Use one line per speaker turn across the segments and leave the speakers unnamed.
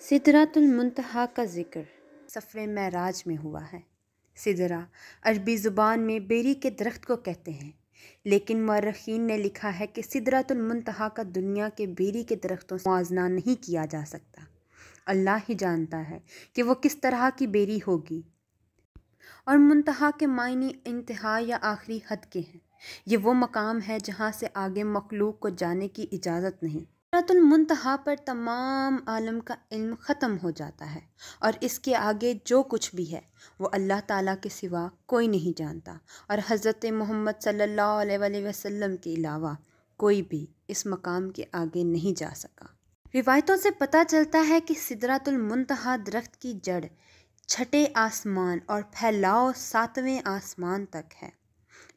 سدرۃ المنتہا کا ذکر سفر معراج میں ہوا ہے۔ سدرہ عربی زبان میں بیری کے درخت کو کہتے ہیں، لیکن مورخین نے لکھا ہے کہ سدرۃ المنتہا کا دنیا کے بیری کے درختوں سے موازنہ نہیں کیا جا سکتا۔ اللہ ہی جانتا ہے کہ وہ کس طرح کی بیری ہوگی، اور منتہا کے معنی انتہا یا آخری حد کے ہیں۔ یہ وہ مقام ہے جہاں سے آگے مخلوق کو جانے کی اجازت نہیں۔ سدرۃ المنتہا پر تمام عالم کا علم ختم ہو جاتا ہے، اور اس کے آگے جو کچھ بھی ہے وہ اللہ تعالیٰ کے سوا کوئی نہیں جانتا، اور حضرت محمد صلی اللہ علیہ وآلہ وسلم کے علاوہ کوئی بھی اس مقام کے آگے نہیں جا سکا۔ روایتوں سے پتہ چلتا ہے کہ سدرۃ المنتہا درخت کی جڑ چھٹے آسمان اور پھیلاؤ ساتویں آسمان تک ہے۔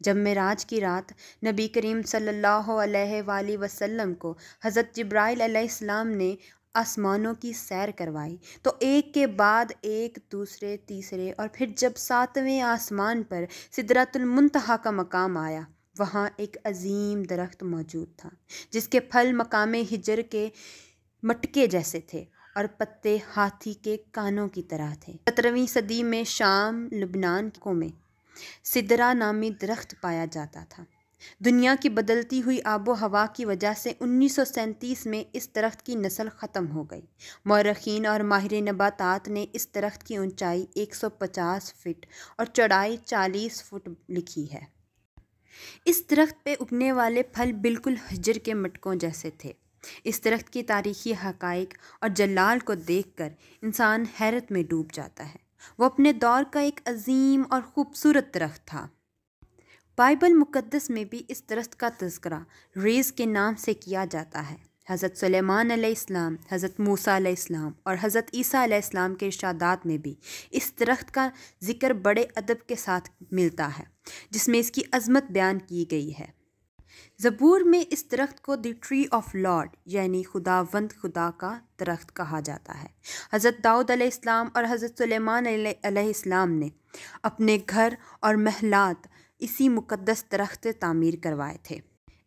جب معراج کی رات نبی کریم صلی اللہ علیہ وآلہ وسلم کو حضرت جبرائیل علیہ السلام نے آسمانوں کی سیر کروائی تو ایک کے بعد ایک دوسرے تیسرے اور پھر جب ساتویں آسمان پر سدرۃ المنتہا کا مقام آیا، وہاں ایک عظیم درخت موجود تھا جس کے پھل مقام ہجر کے مٹکے جیسے تھے اور پتے ہاتھی کے کانوں کی طرح تھے۔ 17ویں صدی میں شام، لبنان میں سدرہ نامی درخت پایا جاتا تھا۔ دنیا کی بدلتی ہوئی آب و ہوا کی وجہ سے 1937 میں اس درخت کی نسل ختم ہو گئی۔ مورخین اور ماہر نباتات نے اس درخت کی اونچائی 150 فٹ اور چوڑائی 40 فٹ لکھی ہے۔ اس درخت پہ اگنے والے پھل بالکل حجر کے مٹکوں جیسے تھے۔ اس درخت کی تاریخی حقائق اور جلال کو دیکھ کر انسان حیرت میں ڈوب جاتا ہے۔ وہ اپنے دور کا ایک عظیم اور خوبصورت درخت تھا۔ بائبل مقدس میں بھی اس درخت کا تذکرہ ریز کے نام سے کیا جاتا ہے۔ حضرت سلیمان علیہ السلام، حضرت موسیٰ علیہ السلام اور حضرت عیسیٰ علیہ السلام کے ارشادات میں بھی اس درخت کا ذکر بڑے ادب کے ساتھ ملتا ہے، جس میں اس کی عظمت بیان کی گئی ہے۔ زبور میں اس درخت کو دی ٹری آف لارڈ یعنی خداوند خدا کا درخت کہا جاتا ہے۔ حضرت داؤد علیہ السلام اور حضرت سلیمان علیہ السلام نے اپنے گھر اور محلات اسی مقدس درخت تعمیر کروائے تھے۔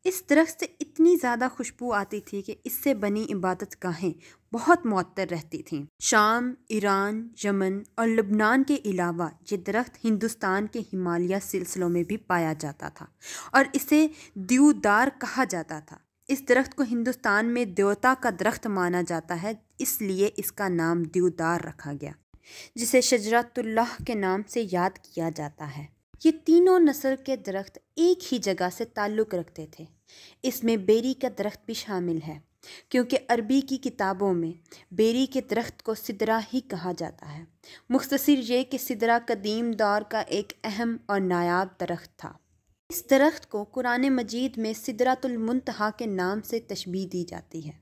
اس درخت سے اتنی زیادہ خوشبو آتی تھی کہ اس سے بنی عبادت گاہیں بہت معطر رہتی تھیں۔ شام، ایران، یمن اور لبنان کے علاوہ یہ درخت ہندوستان کے ہمالیہ سلسلوں میں بھی پایا جاتا تھا اور اسے دیودار کہا جاتا تھا۔ اس درخت کو ہندوستان میں دیوتا کا درخت مانا جاتا ہے، اس لیے اس کا نام دیودار رکھا گیا، جسے شجرۃ اللہ کے نام سے یاد کیا جاتا ہے۔ یہ تینوں نسل کے درخت ایک ہی جگہ سے تعلق رکھتے تھے۔ اس میں بیری کا درخت بھی شامل ہے، کیونکہ عربی کی کتابوں میں بیری کے درخت کو سدرہ ہی کہا جاتا ہے۔ مختصر یہ کہ سدرہ قدیم دور کا ایک اہم اور نایاب درخت تھا۔ اس درخت کو قرآن مجید میں سدرۃ المنتہا کے نام سے تشبیہ دی جاتی ہے،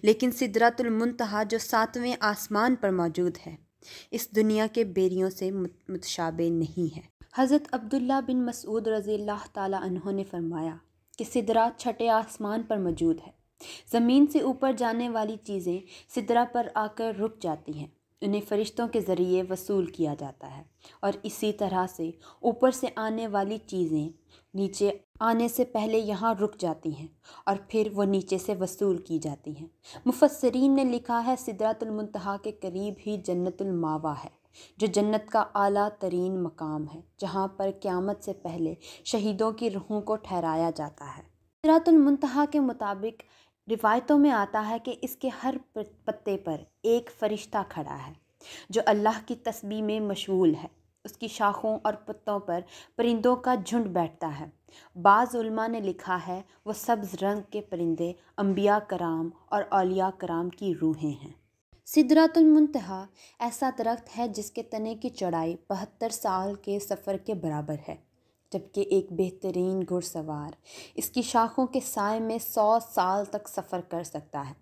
لیکن سدرۃ المنتہا جو ساتویں آسمان پر موجود ہے، اس دنیا کے بیریوں سے متشابہ نہیں ہے۔ حضرت عبداللہ بن مسعود رضی اللہ تعالیٰ عنہ نے فرمایا کہ سدرہ چھٹے آسمان پر موجود ہے۔ زمین سے اوپر جانے والی چیزیں سدرہ پر آ کر رک جاتی ہیں، انہیں فرشتوں کے ذریعے وصول کیا جاتا ہے، اور اسی طرح سے اوپر سے آنے والی چیزیں نیچے آنے سے پہلے یہاں رک جاتی ہیں اور پھر وہ نیچے سے وصول کی جاتی ہیں۔ مفسرین نے لکھا ہے سدرۃ المنتہا کے قریب ہی جنت الماوا ہے، جو جنت کا اعلیٰ ترین مقام ہے، جہاں پر قیامت سے پہلے شہیدوں کی روحوں کو ٹھہرایا جاتا ہے۔ سدرۃ المنتہا کے مطابق روایتوں میں آتا ہے کہ اس کے ہر پتے پر ایک فرشتہ کھڑا ہے جو اللہ کی تسبیح میں مشغول ہے۔ اس کی شاخوں اور پتوں پر پرندوں کا جھنڈ بیٹھتا ہے۔ بعض علماء نے لکھا ہے وہ سبز رنگ کے پرندے انبیاء کرام اور اولیاء کرام کی روحیں ہیں۔ سدرۃ المنتہا ایسا درخت ہے جس کے تنے کی چوڑائی 72 سال کے سفر کے برابر ہے، جبکہ ایک بہترین گھڑ سوار اس کی شاخوں کے سائے میں 100 سال تک سفر کر سکتا ہے۔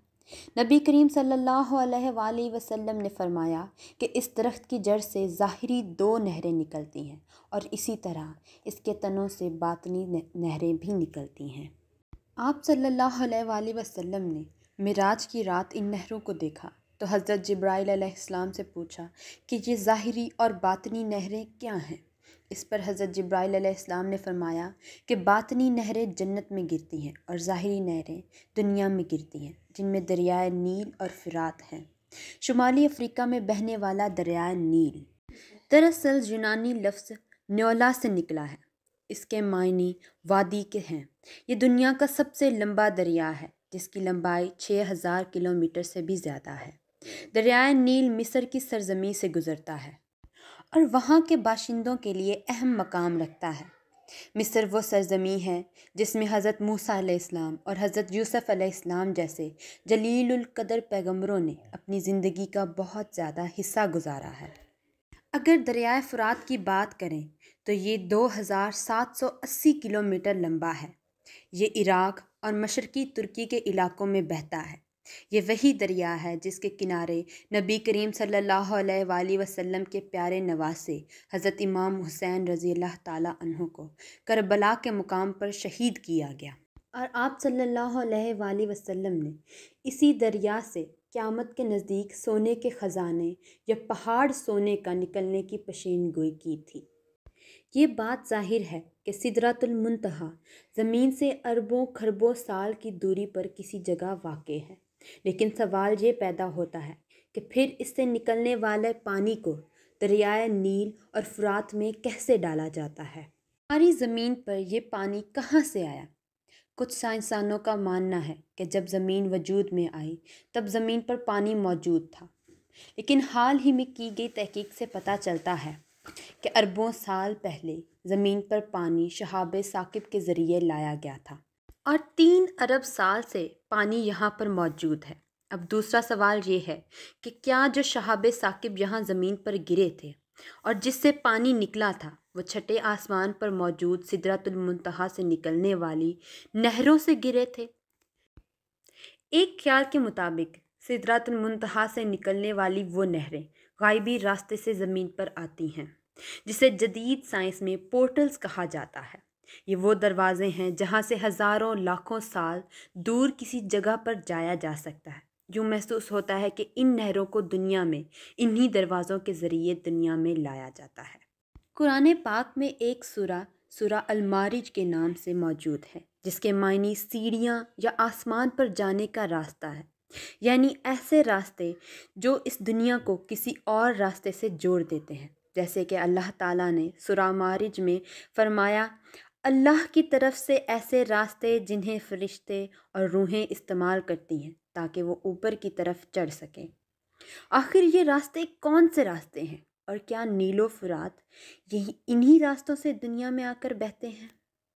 نبی کریم صلی اللہ علیہ وآلہ وسلم نے فرمایا کہ اس درخت کی جڑ سے ظاہری 2 نہریں نکلتی ہیں، اور اسی طرح اس کے تنوں سے باطنی نہریں بھی نکلتی ہیں۔ آپ صلی اللہ علیہ وآلہ وسلم نے معراج کی رات ان نہروں کو دیکھا تو حضرت جبرائیل علیہ السلام سے پوچھا کہ یہ ظاہری اور باطنی نہریں کیا ہیں؟ اس پر حضرت جبرائیل علیہ السلام نے فرمایا کہ باطنی نہریں جنت میں گرتی ہیں اور ظاہری نہریں دنیا میں گرتی ہیں، جن میں دریائے نیل اور فرات ہیں۔ شمالی افریقہ میں بہنے والا دریائے نیل دراصل یونانی لفظ نیولا سے نکلا ہے۔ اس کے معنی وادی کے ہیں۔ یہ دنیا کا سب سے لمبا دریا ہے جس کی لمبائی 6000 کلومیٹر سے بھی زیادہ ہے۔ دریائے نیل مصر کی سرزمین سے گزرتا ہے اور وہاں کے باشندوں کے لیے اہم مقام رکھتا ہے۔ مصر وہ سرزمین ہے جس میں حضرت موسیٰ علیہ السلام اور حضرت یوسف علیہ السلام جیسے جلیل القدر پیغمبروں نے اپنی زندگی کا بہت زیادہ حصہ گزارا ہے۔ اگر دریائے فرات کی بات کریں تو یہ 2780 کلومیٹر لمبا ہے۔ یہ عراق اور مشرقی ترکی کے علاقوں میں بہتا ہے۔ یہ وہی دریا ہے جس کے کنارے نبی کریم صلی اللہ علیہ وآلہ وسلم کے پیارے نواسے حضرت امام حسین رضی اللہ تعالیٰ عنہ کو کربلا کے مقام پر شہید کیا گیا، اور آپ صلی اللہ علیہ وآلہ وسلم نے اسی دریا سے قیامت کے نزدیک سونے کے خزانے یا پہاڑ سونے کا نکلنے کی پیشین گوئی کی تھی۔ یہ بات ظاہر ہے کہ سدرۃ المنتہا زمین سے اربوں کھربوں سال کی دوری پر کسی جگہ واقع ہے، لیکن سوال یہ پیدا ہوتا ہے کہ پھر اس سے نکلنے والے پانی کو دریائے نیل اور فرات میں کیسے ڈالا جاتا ہے؟ ہماری زمین پر یہ پانی کہاں سے آیا؟ کچھ سائنسدانوں کا ماننا ہے کہ جب زمین وجود میں آئی تب زمین پر پانی موجود تھا، لیکن حال ہی میں کی گئی تحقیق سے پتہ چلتا ہے کہ اربوں سال پہلے زمین پر پانی شہاب ثاقب کے ذریعے لایا گیا تھا اور 3 ارب سال سے پانی یہاں پر موجود ہے۔ اب دوسرا سوال یہ ہے کہ کیا جو شہاب ثاقب یہاں زمین پر گرے تھے اور جس سے پانی نکلا تھا وہ چھٹے آسمان پر موجود سدرۃ المنتہا سے نکلنے والی نہروں سے گرے تھے؟ ایک خیال کے مطابق سدرۃ المنتہا سے نکلنے والی وہ نہریں غائبی راستے سے زمین پر آتی ہیں، جسے جدید سائنس میں پورٹلز کہا جاتا ہے۔ یہ وہ دروازے ہیں جہاں سے ہزاروں لاکھوں سال دور کسی جگہ پر جایا جا سکتا ہے۔ یوں محسوس ہوتا ہے کہ ان نہروں کو دنیا میں انہی دروازوں کے ذریعے دنیا میں لایا جاتا ہے۔ قرآن پاک میں ایک سورہ المعارج کے نام سے موجود ہے، جس کے معنی سیڑھیاں یا آسمان پر جانے کا راستہ ہے، یعنی ایسے راستے جو اس دنیا کو کسی اور راستے سے جوڑ دیتے ہیں، جیسے کہ اللہ تعالیٰ نے سورہ معارج میں فرمایا، اللہ کی طرف سے ایسے راستے جنہیں فرشتے اور روحیں استعمال کرتی ہیں تاکہ وہ اوپر کی طرف چڑھ سکیں۔ آخر یہ راستے کون سے راستے ہیں اور کیا نیل و فرات انہی راستوں سے دنیا میں آ کر بہتے ہیں؟